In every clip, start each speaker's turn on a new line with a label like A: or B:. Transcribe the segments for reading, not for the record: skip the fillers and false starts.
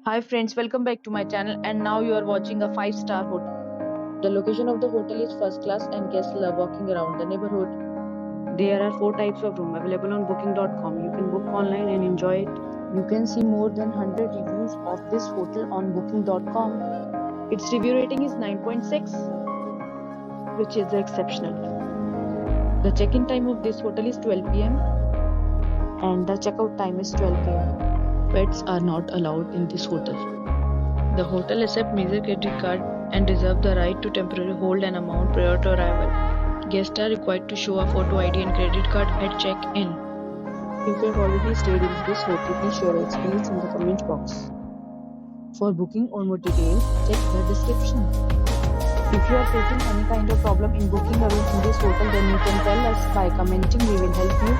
A: Hi friends, welcome back to my channel and now you are watching a 5-star hotel. The location of the hotel is first class and guests love walking around the neighborhood. There are 4 types of room available on booking.com. You can book online and enjoy it. You can see more than 100 reviews of this hotel on booking.com. Its review rating is 9.6, which is exceptional. The check-in time of this hotel is 12 p.m. and the checkout time is 12 p.m. Pets are not allowed in this hotel. The hotel accepts major credit card and reserves the right to temporarily hold an amount prior to arrival. Guests are required to show a photo ID and credit card at check-in. If you have already stayed in this hotel, please share your experience in the comment box. For booking or more details, check the description. If you are facing any kind of problem in booking a room in this hotel, then you can tell us by commenting. We will help you.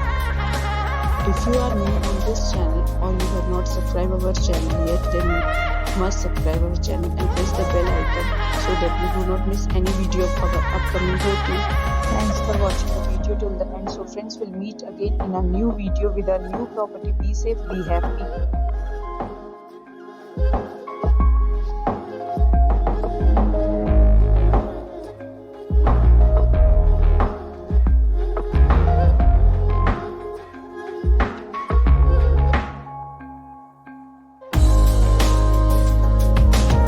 A: If you are new on this channel or you have not subscribed our channel yet, then you must subscribe our channel and press the bell icon so that you do not miss any video of our upcoming hotel. Thanks for watching the video till the end. So friends, will meet again in a new video with a new property. Be safe, be happy.